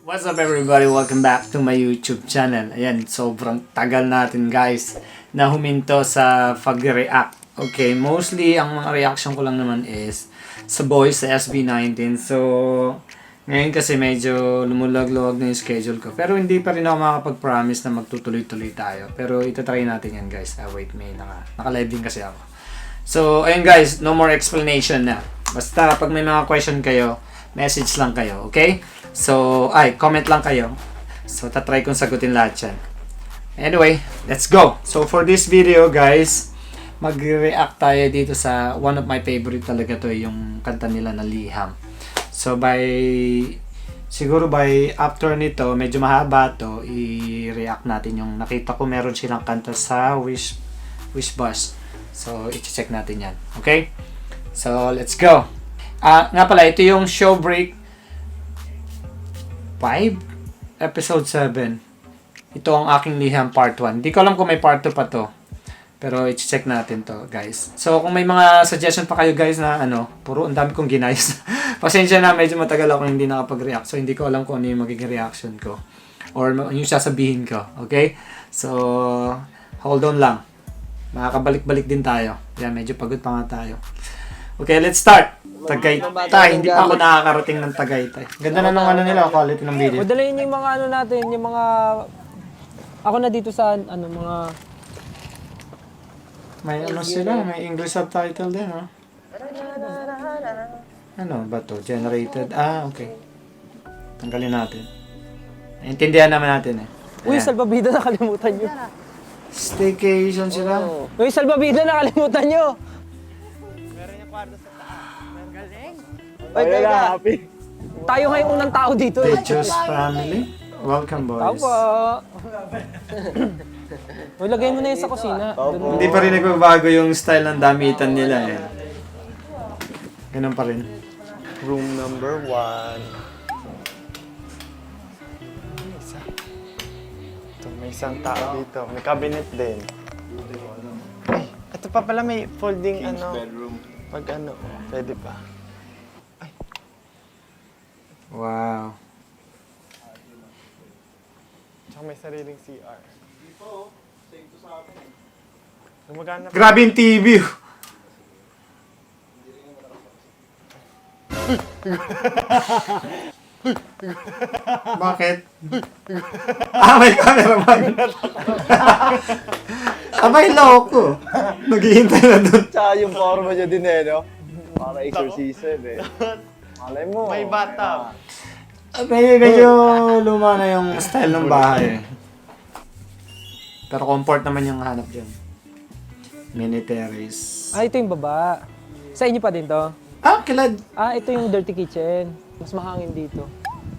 What's up everybody? Welcome back to my YouTube channel. Ayan, sobrang tagal natin guys na huminto sa pag-react. Okay, mostly ang mga reaction ko lang naman is sa boys sa SB19. So, ngayon kasi medyo lumulag-luwag na yung schedule ko. Pero hindi pa rin ako makapag-promise na magtutuloy-tuloy tayo. Pero itatry natin yan guys. Wait, may naka-live din kasi ako. So, ayun guys, no more explanation na. Basta pag may mga question kayo, message lang kayo, okay? So, comment lang kayo. So, tatry kong sagutin lahat yan. Anyway, let's go! So, for this video, guys, mag-react tayo dito sa one of my favorite talaga to, yung kanta nila na Liham. So, siguro by after nito, medyo mahaba to, i-react natin yung nakita ko meron silang kanta sa Wish Bus. So, i-check natin yan. Okay? So, let's go! Nga pala, ito yung show break 5? Episode 7. Ito ang aking liham part 1. Hindi ko alam kung may part 2 pa to. Pero i-check natin to, guys. So, kung may mga suggestion pa kayo, guys, na puro ang dami kong ginayos. Pasensya na, medyo matagal ako hindi nakapag-react. So, hindi ko alam kung ano yung magiging reaction ko. Or yung sasabihin ko. Okay? So, hold on lang. Makakabalik-balik din tayo. Yan, medyo pagod pa nga tayo. Okay, let's start! Tagaytay. Hindi pa ako nakakarating ng Tagaytay. Ganda na ng nila, quality ng video. Madalayin yung mga natin, yung mga... Ako na dito sa mga... May sila, may English subtitle din, no? Ano ba to? Generated. Okay. Tanggalin natin. Naintindihan naman natin eh. Uy, salbabida nakalimutan nyo. Staycation sila. Uy, salbabida nakalimutan nyo. Uy, teka. Tayo ngayong unang tao dito. Teachers family. Welcome, boys. Tawa. Uy, lagay mo na yan sa kusina. Hindi pa rin nagbabago yung style ng damitan nila eh. Ganun pa rin. Room number 1. Ito, may isang tao dito. May cabinet din. Ay, ito pa pala may folding bedroom. Pag pwede pa. Ay. Wow. Tsaka may sariling CR. Gumagana pa. Grabe yung TV. Bakit? May camera man. May loko. Naghihintay na doon. Tsaka yung forma niya din no? Para exorcism Malay mo. May bathtub. Medyo luma na yung style ng bahay. Pero comfort naman yung hanap dyan. Mini terrace. Ito yung baba. Sa inyo pa din to? Kila Ito yung dirty kitchen. Mas mahangin dito.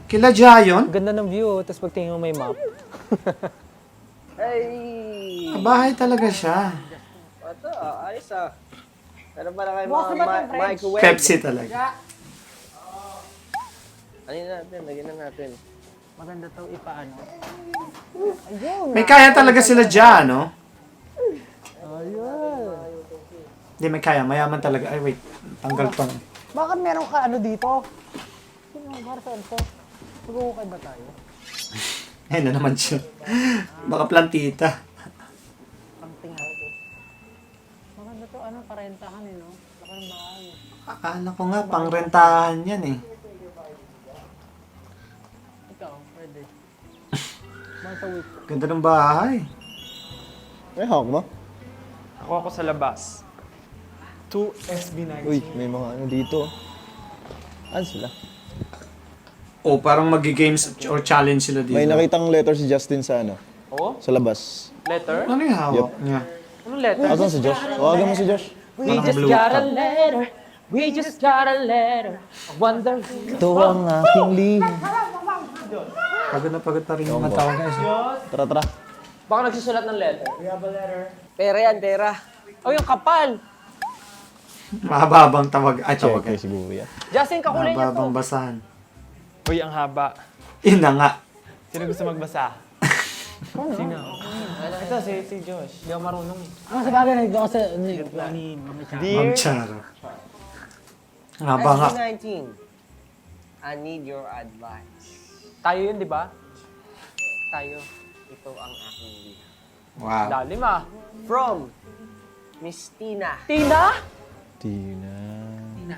Jayon? Ganda ng view, tapos pagtingin mo may map. Hey! Bahay talaga siya. Ito, ayos Meron pa na kayo mga microwave. Pepsi talaga. Lagyan na natin. Maganda to ipaano. May kaya talaga sila dyan, no? Hindi, may kaya. Mayaman talaga. Ay, wait. Tanggal pa. Bakit meron ka dito? Sino para saan to? Mag-uukay ba tayo? Ayun na naman siya. Baka plantita. Maganda to, parentahan no? Laki ng bahay. Akala ko nga, pangrentahan yan eh. Ikaw, pwede. Manta wait. Ganda ng bahay. May hawak mo? Ako sa labas. 2 SB19. Uy, may mga dito. Ano sila? Parang magi-games or challenge sila dito. May nakitang letter si Justin sa Oo? sa labas. Letter? Ano yung hawak niya? Anong letter? Asan si Josh? Tawagan mo si Josh. We Parang just blue got a cup. letter. We just got a letter. I wonder who... Ito ang aking liham. Pagod na pagod pa rin yung mga tao guys. Tara. Baka nagsusulat ng letter. We have a letter. Pera yan, pera. Oh, yung kapal! Mahababang tawag. Tawag. Okay, siguro yan. Justin, kakulay niya to. Mahababang basahan. Uy, ang haba. Yun na nga. Sino gusto magbasa? Sino? Ito, si Josh. Hindi ako marunong eh. Sa bagay, nagdo ako sa... Ma'am Charo. Nga ba nga? SB19, I need your advice. Tayo yun, di ba? Tayo. Ito ang aking liham. Wow. Lalim ah. From Miss Tina Tina? Tina.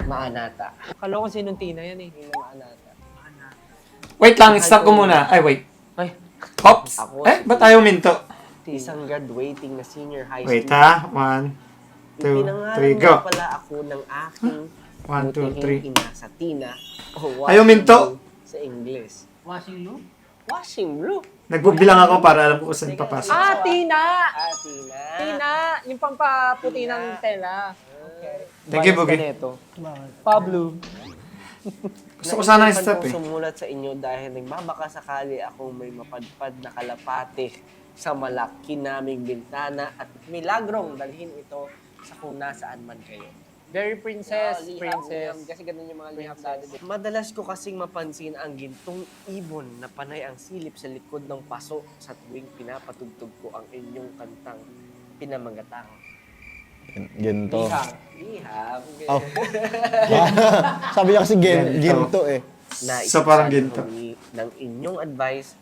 Maanata. Kala ko sinong Tina yan eh. Tina Maanata. Wait lang, stop ko muna. Ay, wait. Ay. Hops! Ako, Ba't tayo minto? Isang graduating na senior high Wait school. ha. 1, 2, 3, Ipinangalan go. nga pala ako ng aking 1, 2, butihing ina sa Tina. O Ayaw minto. Sa English. Washing loop? Washing blue. Nagbubilang ako para alam ko kung saan papasok. Ah, Tina! Tina. Tina! Yung pampaputi ng tela. Okay. Thank you, Boogie. Pablo. Gusto ko sana Naisipan i-stop kong eh. sumulat sa inyo dahil nagbabaka sakali akong may mapadpad na kalapate sa malaki naming bintana at milagrong dalhin ito sa kung nasaan man kayo. Very princess. Liham, Princess. liham. Kasi ganun yung mga liham dati. Madalas ko kasing mapansin ang gintong ibon na panay ang silip sa likod ng paso sa tuwing pinapatugtog ko ang inyong kantang pinamagatang. Ginto. Liham. Oh. Sabi niya kasi Ginto. ginto eh. So, parang ginto. Ng inyong advice,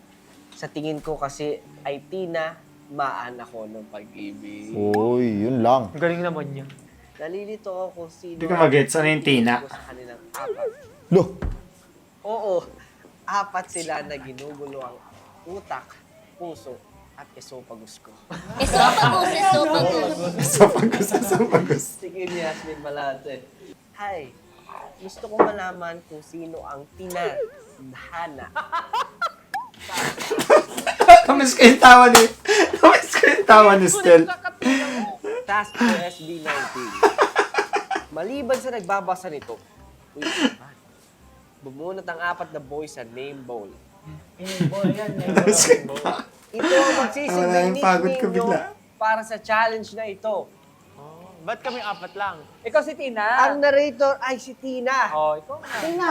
sa tingin ko kasi ay Tina, maan ako ng pag-ibig. Uy, yun lang. Ang galing naman niya. Nalilito ako kung sino Hindi ko mag-gets. Ano yung Tina? ko sa kanilang apat. Lo. Oo, apat sila na ginugulo ang utak, puso, at esophagus ko. Esophagus. Sige ni Yasmin Malate. Hi, gusto ko malaman kung sino ang tinadhana. Kamis ko yung tawa ni... Kamis ko yung tawa ni Stel. Task for SB19. Maliban sa nagbabasa nito, uy, man, bumunot ang apat na boys sa name bowl. Ito ang Wala magsisilbing yung pagod ko nickname nyo bigla. para sa challenge na ito. Ba't kami apat lang? Ikaw si Tina. Ang narrator ay si Tina. Oh, ikaw na. Tina,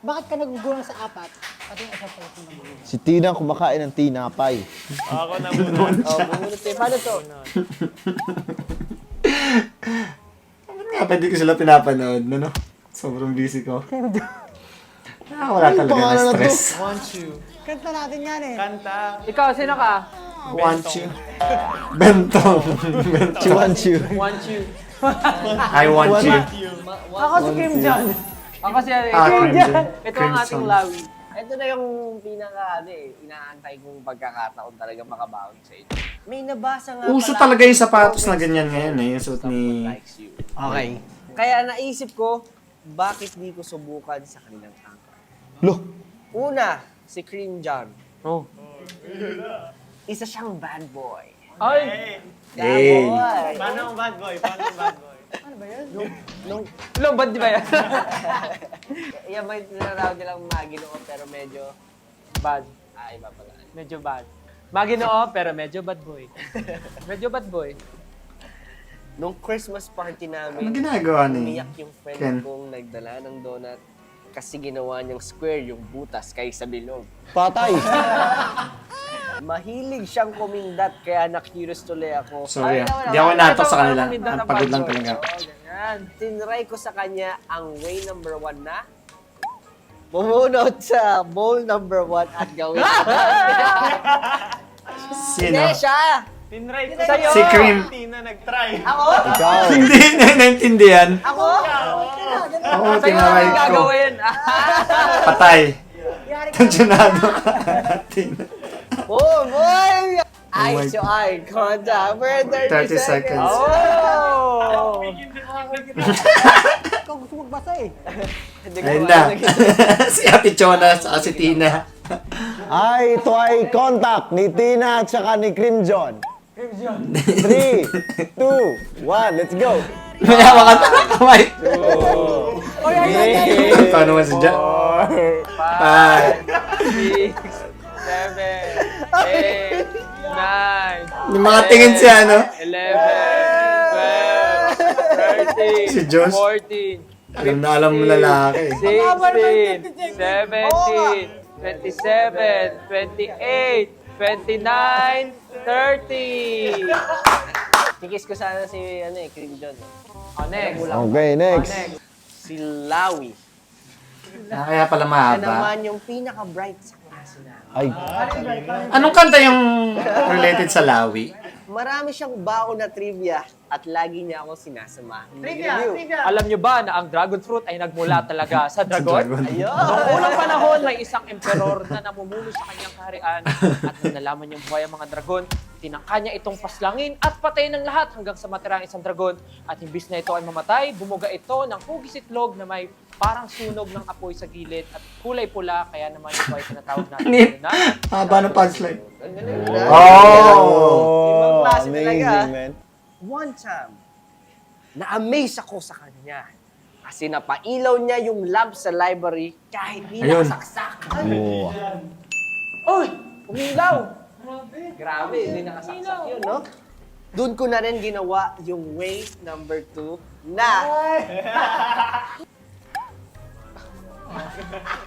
bakit ka nagugulang sa apat? Pati yung isa pa yung naman. Si Tina kumakain ng tinapay. Ako na muna. Oh, bumunot kayo. Paano to? Nga, pwede ko sila pinapanood, no? Sobrang busy ko. Wala talaga pangalan na na to? stress. Want you. Kanta natin yan eh. Kanta. Ikaw, sino ka? Want you. Bentong. Chiwanchu. Want you. I want you. Ako si Kim John. Ako si Crimson. Ito ang ating Lawi. Ito na yung pinaka, inaantay kong pagkakataon talaga makabaon sa inyo. May nabasa nga Uso pala talaga yung akong sapatos na comments ganyan ngayon eh. Yung suot someone ni... likes you. Okay. Kaya naisip ko, bakit di ko subukan sa kanilang angka? Lo. Una, si Cream John. Oh. Isa siyang bad boy. Ay! Hey. Boy. Paano ang bad boy? Paano ang bad boy? Nung, Lobad di ba yan? yan ba yung tinatawag nilang maginoo pero medyo, Bad. iba pala. Medyo bad. Maginoo, pero medyo bad boy. Medyo bad boy. Nung Christmas party namin, Ano ginagawa ni umiyak yung friend Ken? kong nagdala ng donut kasi ginawa niyang square yung butas kaysa bilog. Patay. Mahilig siyang kumindat kaya na-curious tuloy ako. Sorry Ay, ah. Di ako natok sa kanila. Ito, Ang pagod lang ito, talaga. Oo, ganyan. Tinry ko sa kanya ang way number 1 na bumunot sa bowl number 1 at gawin. Sino? Hindi siya! Tinry ko Sa'yo. Si Cream. Tina nag-try. Ako? Ikaw. Hindi na naintindihan. Ako? Oo, Sa'yo tinaray naman ko. gagawin. Patay. Tansyonado. Oh, boy! my Eye to eye contact for 30 30 seconds. Oh! Ikaw gusto magbasa eh. Hindi ko Ayun alam. na. Si Ate Chona at si Tina. Ay, ito ay contact ni Tina at saka ni Cream John. 3, 2, 1, let's go. May hawa ka na kamay. Paano naman si Jack? 6, 7, 8, 9, Yung mga tingin siya, ano? 11, 12, 13, Si Josh? 14, Alam na alam mo lalaki. 16, 17, 27, 28, 29, 30. Tikis ko sana si Cream John. Oh, next. Okay, next. Si Lawi. Kaya pala Siya mahaba. naman yung pinaka-bright sa class. klase na. Ay, Anong kanta yung related sa lawi? Marami siyang baon na trivia at lagi niya ako sinasama. Alam nyo ba na ang dragon fruit ay nagmula talaga sa dragon? Ayun! Noong unang panahon, may isang emperor na namumuno sa kanyang kaharian at nung nalaman niyang buhay ang mga dragon, tinangka niya itong paslangin at patayin ng lahat hanggang sa matira ang isang dragon. At imbis na ito ay mamatay, bumuga ito ng hugis itlog na may parang sunog ng apoy sa gilid at kulay pula, kaya naman ito ay tinatawag natin na Haba ng punchline. Ibang klase talaga. amazing, man. One time, na-amaze ako sa kanya. Kasi napailaw niya yung lamp sa library kahit di Ayun. nakasaksak. Oh. Uy! Umilaw! Grabe, hindi nakasaksak yun, no? Doon ko na rin ginawa yung way number 2 na...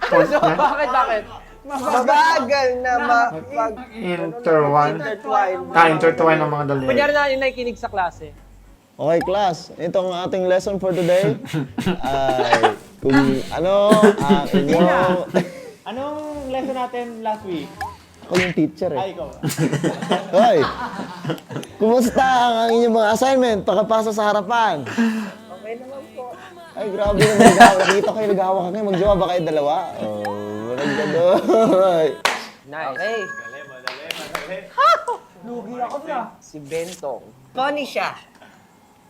Bakit? Mabagal na Intertwine. intertwine. Intertwine ng mga daliri. Kunyari na yung nakikinig sa klase. Okay, class. Ito ang ating lesson for today. Ay, kung ano, ang inyong... Anong lesson natin last week? Ako yung teacher eh. ikaw. Hoy! Kumusta ang inyong mga assignment pagkapasa sa harapan? Okay naman po. Ay, grabe naman. Nakita kayo nag-hawak kayo. Magjowa ba kayo dalawa? Oh, walang gano'n. Nice. Okay. Lugi ako na. Si Bentong. Funny siya.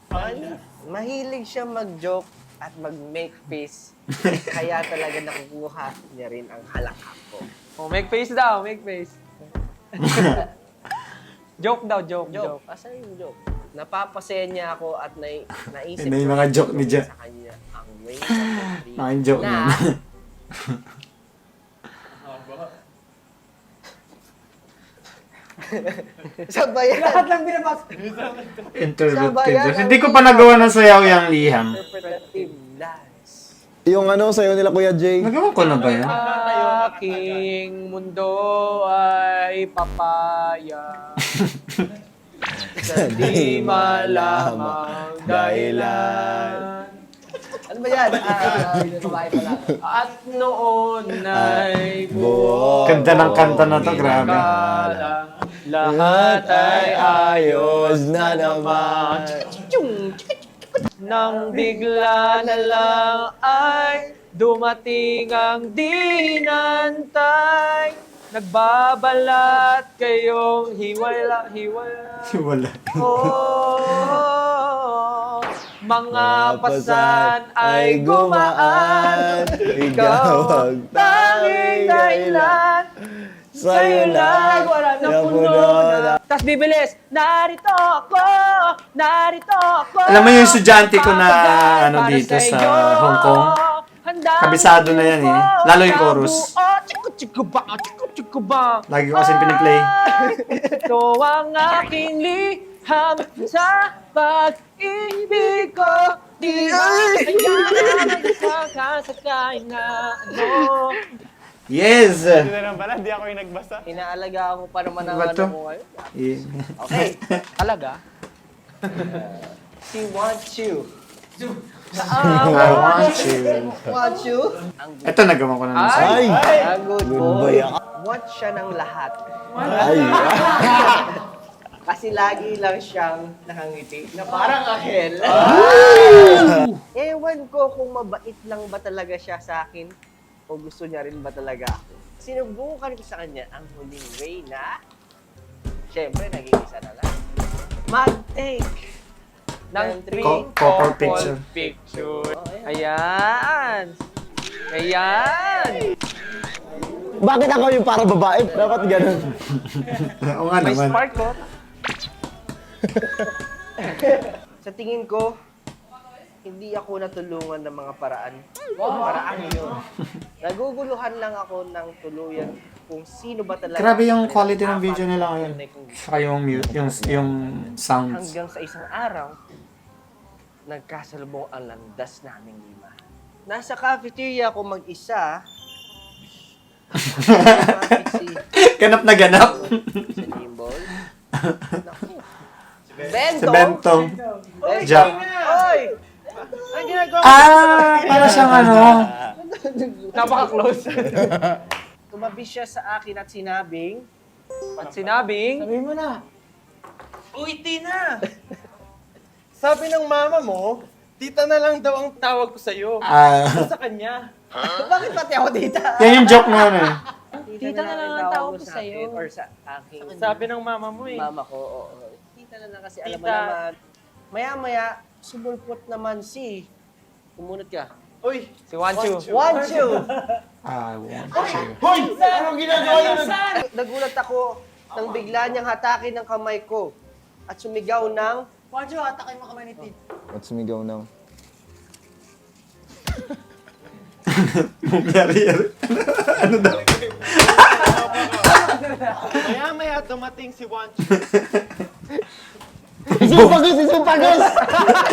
Funny. Mahilig siya mag-joke at mag-make face. Kaya talaga nakukuha niya rin ang halakak ko. Oh, make face daw, make face. Joke daw, joke. Asan yung joke? Napapasaya niya ako at naisip May mga joke ni Ja. sa kanya ang way number 3 Mga joke na niya. sabayan. Lahat lang binabas. Interrupted. Hindi ko pa nagawa ng sayaw yung liham. Interpretive lies. Yung ano sa'yo nila Kuya Jay. Nagawa ko na ba yan? Aking mundo ay papaya. Sa di malamang dahilan. Ano ba yan? Babae pala. At noon ay buo. Kanta ng kanta na to, grabe. Akala, lahat ay ayos na naman. nang bigla na lang ay dumating ang dinantay. Nagbabalat kayong hiwala. Wala. Oh, mga pasan ay gumaan. Ikaw ang Tanging dahilan. Sa'yo lang wala na puno na. Tas bibilis, narito ako. Alam mo yung estudyante ko na ano Para dito sa sa'yo. Hong Kong? Handa Kabisado na yan eh. Lalo yung chorus. Chiku ba. Lagi ko kasi piniplay. Ito ang aking liham sa pag-ibig ko. Di na magkakasakay na ano. Yes! Hindi na naman pala, di ako yung nagbasa. Inaalagaan ko pa naman ang Ba't to? ano mo ngayon. Yeah. Okay. Talaga? She wants you. I want you. Wants you. Ang good. Ito, nagawa ko na ng sayaw. Ay! Ang good Good boy. boy ako. Wants siya ng lahat. Ay! Kasi lagi lang siyang nakangiti na parang ahel. Ewan ko kung mabait lang ba talaga siya sa akin o gusto niya rin ba talaga ako. Sinubukan ko sa kanya ang huling way na, syempre, naging isa na lang. Mag-take ng 3 Couple picture. picture. Ayan. Ayan. Bakit ako yung para babae? Dapat ganun. Oo nga May naman. spark ko. Sa tingin ko, hindi ako natulungan ng mga paraan. Paraan yun. Naguguluhan lang ako ng tuluyan kung sino ba talaga. Grabe yung quality ng video nila ngayon. Tunay kong Saka yung mute, yung sounds. hanggang sa isang araw, nagkasalubong ang landas naming 5. Nasa cafeteria ako mag-isa. Ganap na ganap. Sa Jimbol. Naku. Si Bento! Bentong. Oy! Jack. Oy! Ang ginagawa mo? Para siyang ano. Napaka-close. tumabi siya sa akin at sinabing, At sinabing, Sabihin mo na. Uy, Tina! Sabi ng mama mo, tita na lang daw ang tawag ko sa'yo. Sa kanya. bakit pati ako tita? Yan yung joke na ano eh. Tita na lang ang tawag ko sa sa'yo. akin or sa aking Sabi ng mama mo eh. mama ko. Oo. Tita na lang kasi alam mo Tita. naman. Maya-maya, sumulpot naman si... Kumunot ka. Uy! Si Wanchu. Wanchu! I want you. Hoy! Anong ginagawa yun? Nagulat ako nang bigla niyang hatakin ng kamay ko at sumigaw ng... Wancho, atakay mo kamay ni Tit. At sumigaw ng... Yari-yari. Ano daw? Maya-maya dumating si Wanchu. Isumpagos! Isumpagos!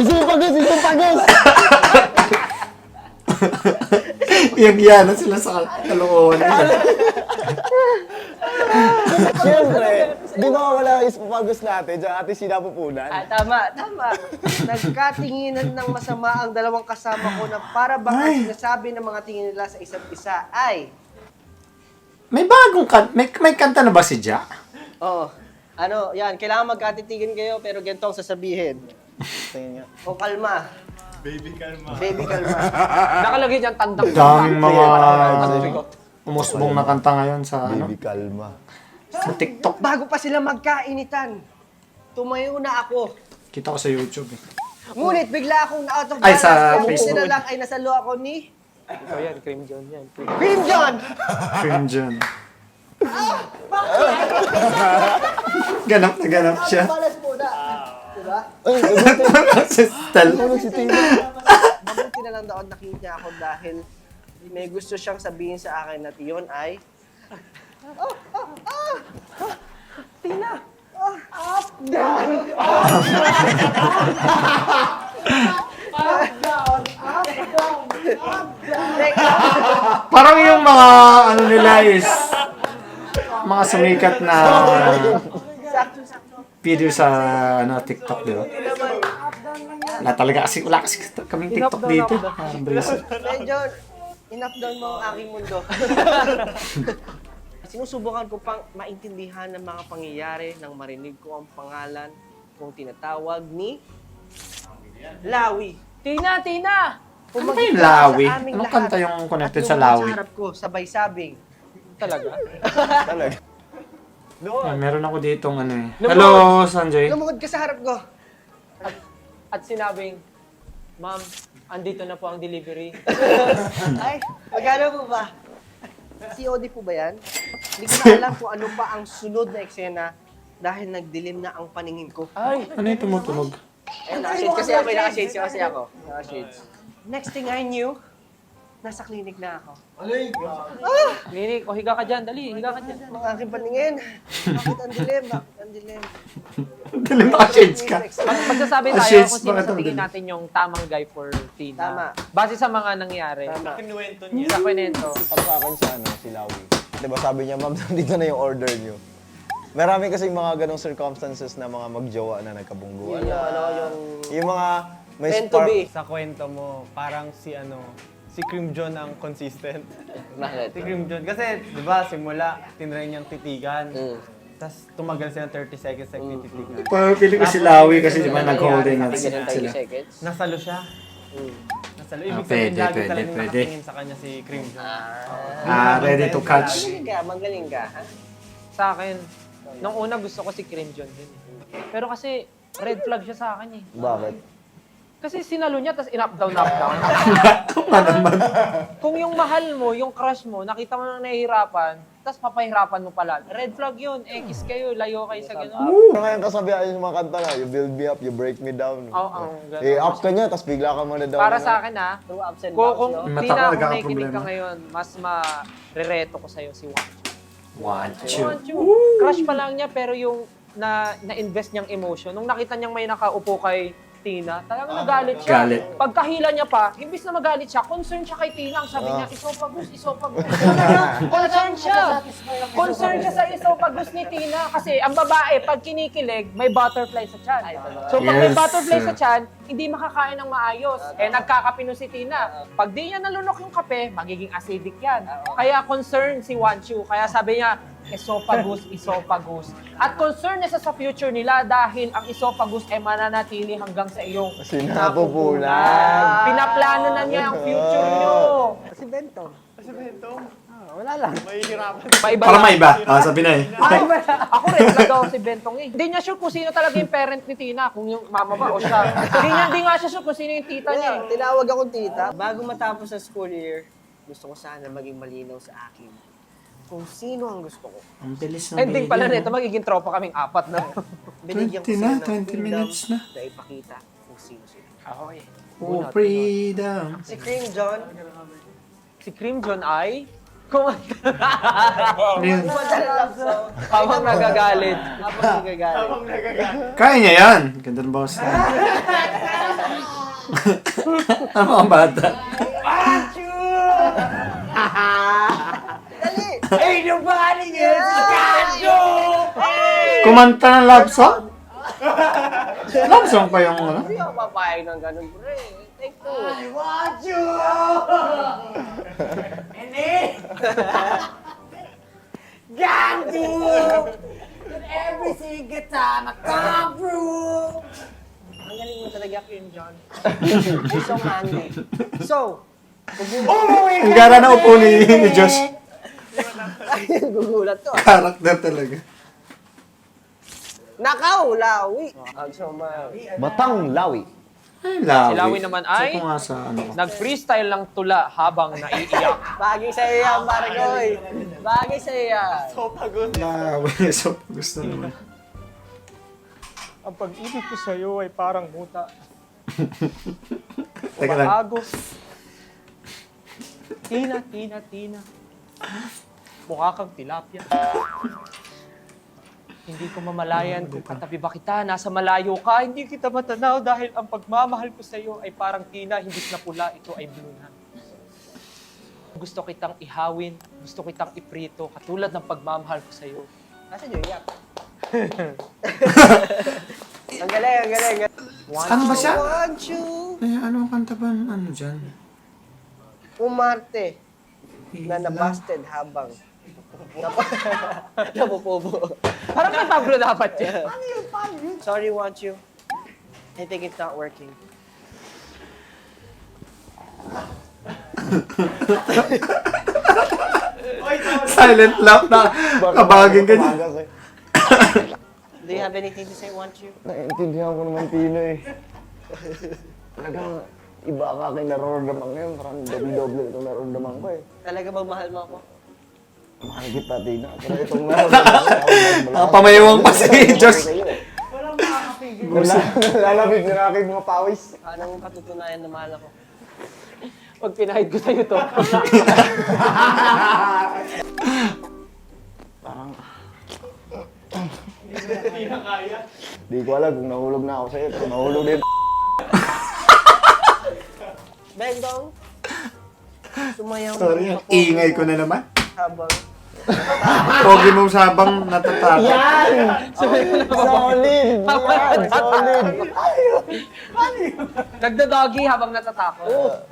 Isumpagos! Isumpagos! Yung yan na sila sa kalokohan nila. Siyempre, di ba wala yung isumpagos natin? Diyan ating sinapupunan. Tama. Nagkatinginan ng masama ang dalawang kasama ko na para bang ang sinasabi ng mga tingin nila sa isa't isa ay... May bagong may kanta na ba si Jack? Oh, ano, yan, kailangan magkatitigan kayo pero ganito ang sasabihin. Tingin nga. O kalma. Baby kalma. Nakalagay dyan tandang Daming mga Tandang umusbong na kanta ngayon sa ano Baby, kalma. sa TikTok. Bago pa sila magkainitan, tumayo na ako. Kita ko sa YouTube eh. Ngunit bigla akong na-out of Ay, balance. sa Kung Facebook. sila lang ay nasalo ako ni Ikaw yan, Cream John yan. Cream John! Film dyan. Ganap na ganap siya. Balas muna. Diba? Ay, nabuti. Si Stel. Tulog si Tina. Mabuti na lang daw nakita niya ako dahil may gusto siyang sabihin sa akin at iyon ay... Tina! Up, down! Parang yung mga ano nila is mga sumikat na video sa ano TikTok, di ba? Wala kasi kaming TikTok dito. Parang bracelet. Medyo enough down mo ang aking mundo. Sinusubukan ko pang maintindihan ng mga pangyayari nang marinig ko ang pangalan kung tinatawag ni Lawi. Tina! Tina! Ano ba yung Lawi? Sa aming Anong lahat. kanta yung connected At sa lumabas Lawi? Sa harap ko, sabay sabing. Talaga? Talaga. Ah, meron ako ditong ano eh. Hello, Sanjay. Lumukod ka sa harap ko. At sinabing, Ma'am, andito na po ang delivery. Ay, magkano po ba? COD po ba yan? Hindi ko na alam kung ano pa ang sunod na eksena dahil nagdilim na ang paningin ko. Ay! Ano yung tumutunog? Eh, naka-shades kasi ako. Naka-shades kasi ako. Naka-shades. Next thing I knew, nasa clinic na ako. Clinic, o higa ka dyan, dali, higa ka dyan. Mga aking paningin. Bakit ang dilim? Bakit ang dilim? Galing baka shades ka. Magsasabi tayo Shades, kung sino bakit sa ang tingin dilim? natin yung tamang guy for Tina. Tama. Base sa mga nangyari. Tama. Kinuwento niya. Sa kwento. Pag sa akin sa ano, si Lawi. Diba sabi niya, ma'am, nandito na yung order niyo. Marami kasing mga ganong circumstances na mga magjowa na nagkabungguan. Yun yung ano, Yung mga may meant to spark. be. Sa kwento mo, parang si Cream John ang consistent. Bakit? Si Cream John. Kasi, di ba, simula, tinry niyang titigan. Mm. Tapos tumagal sila 30 seconds nagtititigan. Pili ko si Lawi kasi di ba nag-holding hands Tignan ng 30 sila. seconds. Nasalo siya. Nasalo. Ibig Ah, sabihin, pwede, lagi pwede, talagang pwede. nakatingin sa kanya si Cream John. Ready to catch. Magaling ka, ha? Sa akin, nung una gusto ko si Cream John din. Pero kasi, red flag siya sa akin eh. Bakit? Kasi sinalo niya, tapos in-up down, up down. Tama naman. Kung yung mahal mo, yung crush mo, nakita mo na nahihirapan, tapos papahirapan mo pala. Red flag yun. Kiss kayo, layo kayo sa gano'n. Ngayon kasabihan yung mga kanta na, you build me up, you break me down. Oo, gano'n. Up ka niya, tapos bigla ka muna down. Para sa akin Through ups and kung downs, no? Mata ko Tina, kung nagkakaproblema. nakikinig ka ngayon, mas ma-rereto ko sa'yo si Juan. Wanchu. Crush pa lang niya, pero yung na-invest niyang emotion, nung nakita niyang may nakaupo kay Tina, talagang nagalit siya. Galit. Pagkahila niya pa, imbis na magalit siya, concerned siya kay Tina. Ang sabi niya, esophagus, esophagus. Concerned siya. Concerned siya sa esophagus ni Tina. Kasi ang babae, pag kinikilig, may butterfly sa tiyan. So pag may Yes. butterfly sa tiyan, hindi makakain ng maayos. Eh nagkakapino si Tina. Pag di niya nalunok yung kape, magiging acidic yan. Kaya concerned si Wanchu. Kaya sabi niya, esophagus, esophagus. At concern niya sa future nila dahil ang esophagus ay mananatili hanggang sa iyong Kasi napupunan. Pinaplano na niya ang future niyo. Si Bentong. Kasi Bentong, Wala lang. mahihirapan. Paiba Para lang. maiba. Sabi na eh. Ako rin talaga ako si Bentong eh. Hindi niya sure kung sino talaga yung parent ni Tina, kung yung mama ba o siya. Hindi nga siya sure kung sino yung tita niya eh. Tinawag akong tita. Bago matapos ang school year, gusto ko sana maging malinaw sa akin kung sino ang gusto ko. Ang bilis na Ending pala nito, magiging tropa kaming apat na. Binigyan ko 20 sila na, ng 20 freedom minutes na. na ipakita kung sino sila. Okay. Oh, freedom. Si Cream John, Si Cream John ay kumanta. Ano yun? madala so, Habang nagagalit. habang nagagalit. Kaya niya yan. Ganda ng boss. Ano ang bata? Dali! Ay, yung bali niya! Si Kanjo! Kumanta ng love song? Love song pa yung ano? Hindi ako papayag ng ganun, pre. Take two. Every single time I come through. Ang galing mo talaga, Cream John. You're so manly. So, Ang gara na upo ni Josh. gugulat to. Karakter talaga. Nakaw, lawi. Ang sumay. Batang lawi. Ay, lawi. Si Lawi naman ay- Check ko nga sa ano. Nag-freestyle lang tula habang naiiyak. Bagay sa'yo yan, Marigoy. Bagay sa'yo yan. Lawi. So, gusto naman. Ang pag-ibig ko sa'yo ay parang muta. Teka lang. Umaagos. Tina, Tina, Tina. Mukha kang tilapia. Hindi ko mamalayan kung katabi ba kita, nasa malayo ka, hindi kita matanaw dahil ang pagmamahal ko sa iyo ay parang tina, hindi na pula, ito ay blue na. Gusto kitang ihawin, gusto kitang iprito, katulad ng pagmamahal ko sa iyo. Nasa niyo, yak. Ang galing, ang galing. Ano ba siya? Want you, Eh, ano ang kanta ba? Ano dyan? umarte na nabasted habang napupubo. Parang kay Pablo dapat yan. Sorry, want you. I think it's not working. Silent laugh na kabagin ka niya. Bagas eh. Do you have anything to say, want you? Naiintindihan ko naman Tino eh. Talagang iba ka aking nararamdaman ngayon. Parang doble-doble itong nararamdaman ko eh. Talaga bang mahal mo ako? Mahal kita, Tina. Pero itong nararamdaman ko, Pamayawang pa si Josh. Lalabig na aking mga pawis. Anong patutunayan na mahal ako? Pag pinahid ko sa'yo to. Parang... Di ko alam kung nahulog na ako sa'yo. Pero nahulog din. Bendong, sumayaw Sorry, mo ang ako ingay ko na naman. habang Pogi mo sabang natatakot. Yan! Solid! Yan! Solid! Nagda-doggy habang natatakot.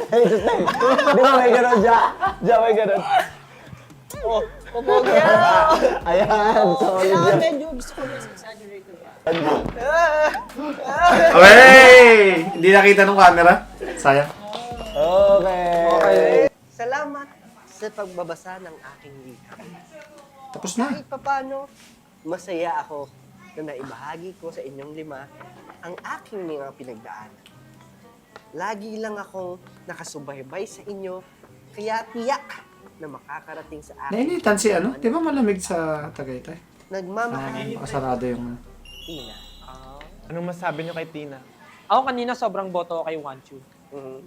Hey, sus na. Di ba may ganun, Ja? Ja, may ganun. pupogi yan. Ayan, solid yan. Medyo gusto ko mas exaggerated. Wey! Hindi nakita nung camera. Sayang. Okay. Salamat sa pagbabasa ng aking likha. Tapos na. Kahit papano, masaya ako na naibahagi ko sa inyong lima ang aking mga pinagdaanan. Lagi lang akong nakasubaybay sa inyo, kaya tiyak na makakarating sa akin. Nainitan si ano? Di ba malamig sa Tagaytay? Nagmamahal Makasarado yung... Tina. Anong masabi niyo kay Tina? Ako kanina sobrang boto ako kay Wanchu. Mhm.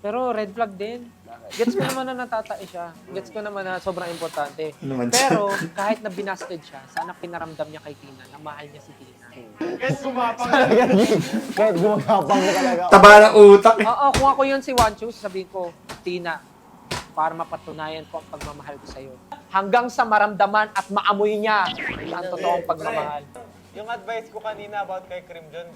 Pero red flag din. Gets ko naman na natatai siya. Gets ko naman na sobrang importante. Ano naman Pero kahit na binasted siya, sana pinaramdam niya kay Tina na mahal niya si Tina. Guys, gumapang. Kahit gumagapang ka talaga. Taba ng utak eh. Oo, kung ako yun si Wanchu, sabihin ko, Tina, para mapatunayan ko ang pagmamahal ko sa'yo. Hanggang sa maramdaman at maamoy niya ang totoong pagmamahal. Yung advice ko kanina about kay Krim John,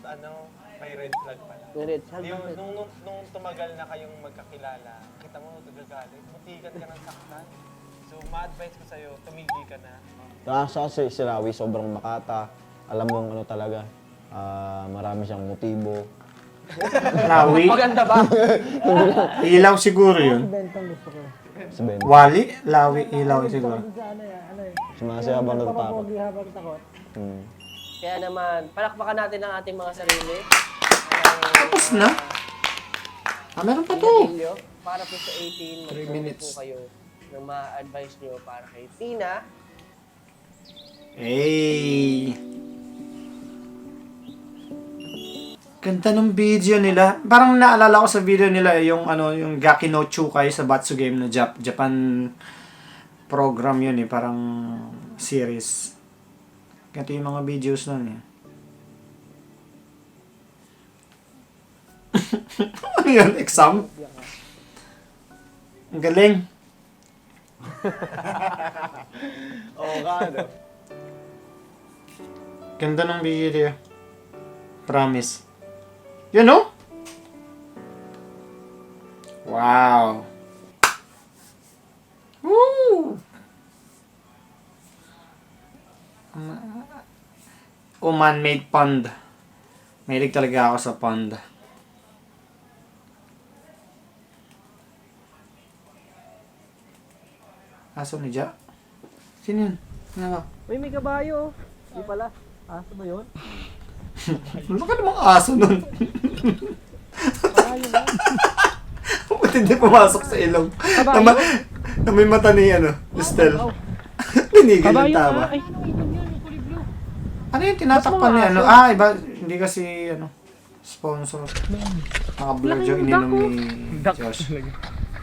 may red flag pala. Red flag, Yung, bakit? nung tumagal na kayong magkakilala, kita mo nagagalit, mutikat ka ng saktan. So, ma-advise ko sa'yo, tumigil ka na. Kasi si Rawi sobrang makata. Alam mo ano talaga. Marami siyang motibo. Lawi. Maganda ba? Ilaw siguro yun. Bentang gusto ko. Si Ben. Wali, lawi, ilaw siguro. Sa ano eh. Sumasaya habang natatakot. Papapogi habang takot. Kaya naman, palakpakan natin ang ating mga sarili. Tapos na? Meron pa to. Gatilyo, para po sa 18, 3 mag-comment minutes. po kayo ng mga advice nyo para kay Tina. Hey! Ganda ng video nila. Parang naalala ko sa video nila yung yung Gaki no Chukai sa Batsu game na Japan program yun eh, parang series. Ganito yung mga videos nun eh. Ano yun? Exam? Ang galing. Oo nga, no? Ganda ng video. Promise. You know? Wow. Woo! Man-made pond. Mahilig talaga ako sa pond. Aso ni Ja? Sino yun? Ano ba? Uy, may kabayo. Di pala. Aso ba yun? Bakit namang aso nun? Ba't hindi pumasok sa ilong? Na may mata ni Estel. Tinigil yung tama. Ano yung tinatakpan ni iba, hindi kasi sponsor. Naka-blur yung ininom ni Josh.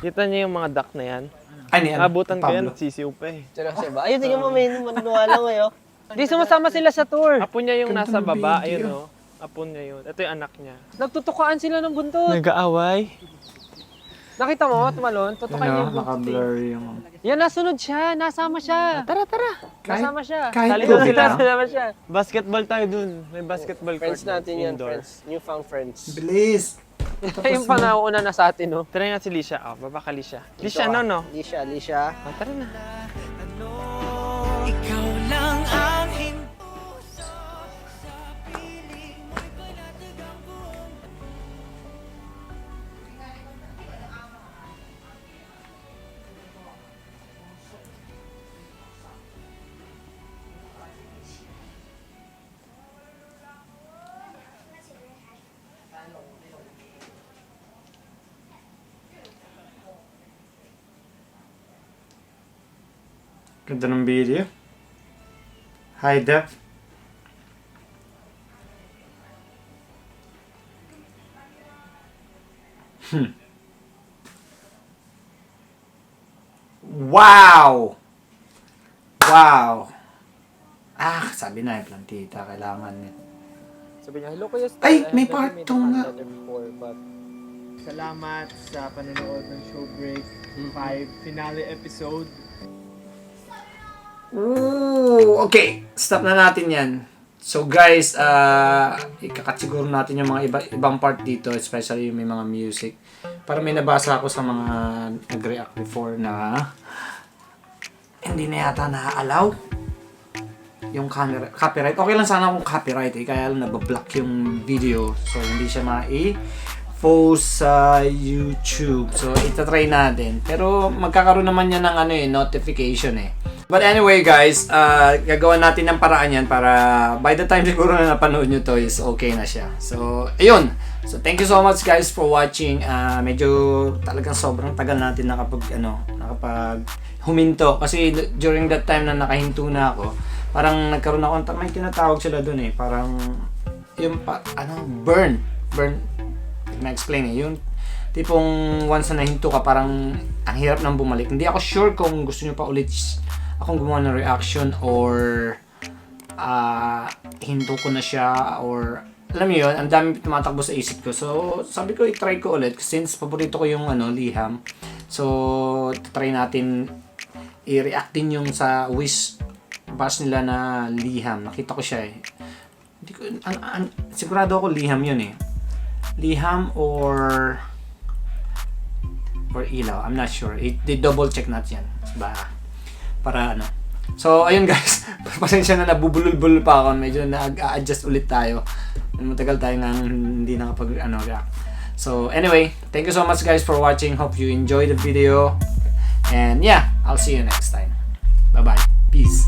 Kita niyo yung mga duck na yan? Ay, ni Abutan ko Pablo. yan, sisiw pa eh. Seryoso ba? Ayun, tingnan mo, may manunuwala ngayon. Di sumasama sila sa tour. Apo niya yung Ganda nasa ng baba, video. ayun o. Apo niya yun. Ito yung anak niya. Nagtutukaan sila ng buntot. Nag-aaway? Nakita mo, tumalon? Tutukan niya yung buntot. Naka-blur yung... Yan, nasunod siya. Nasama siya. Tara. Nasama siya. kahit Sali tubig sila. lang. Nasama siya. Basketball tayo dun. May basketball court. Friends natin yan, indoor. friends. Newfound friends. Bilis. Yung panahon na sa atin, no? Try nga si Lisha. Oh, baba ka Lisha. Lisha, no? Lisha. Oh, tara na. Ganda ng video. High def. Wow! Wow! Sabi na yung plantita. Kailangan niya. Sabi niya, hello Kuya Stan. Ay, I may have part never made two a fan nga. letter before, but Salamat sa panonood ng Showbreak 5 finale episode. Ooh, okay. Stop na natin yan. So guys, ikakat siguro natin yung mga ibang part dito, especially yung may mga music. Para may nabasa ako sa mga nag-react before na hindi na yata na-allow yung copyright. Okay lang sana kung copyright kaya lang nabablock yung video. So hindi siya post sa YouTube. So itatry natin. Pero magkakaroon naman yan ng notification eh. But anyway guys, gagawa natin ng paraan yan para by the time siguro na napanood nyo to is okay na siya. So, ayun. So, thank you so much guys for watching. Medyo talagang sobrang tagal natin nakapag huminto. Kasi during that time na nakahinto na ako, parang nagkaroon ako, may tinatawag sila dun eh. Parang, yung burn. Na-explain eh. Yung tipong once na nahinto ka, parang ang hirap nang bumalik. Hindi ako sure kung gusto nyo pa ulit akong gumawa ng reaction or hinto ko na siya, or alam mo yun, ang dami tumatakbo sa isip ko. So, sabi ko, i-try ko ulit since paborito ko yung liham. So, try natin i-react din yung sa wish bash nila na liham. Nakita ko siya eh. Hindi ko, sigurado ako liham yun eh. Liham or ilaw. I'm not sure. Double check natin yan. Para ano. So, ayun guys. Pasensya na, nabubulol-bulol pa ako. Medyo nag-a-adjust ulit tayo. Matagal tayo nga hindi nakapag-react. So, anyway. Thank you so much guys for watching. Hope you enjoyed the video. And yeah, I'll see you next time. Bye-bye. Peace.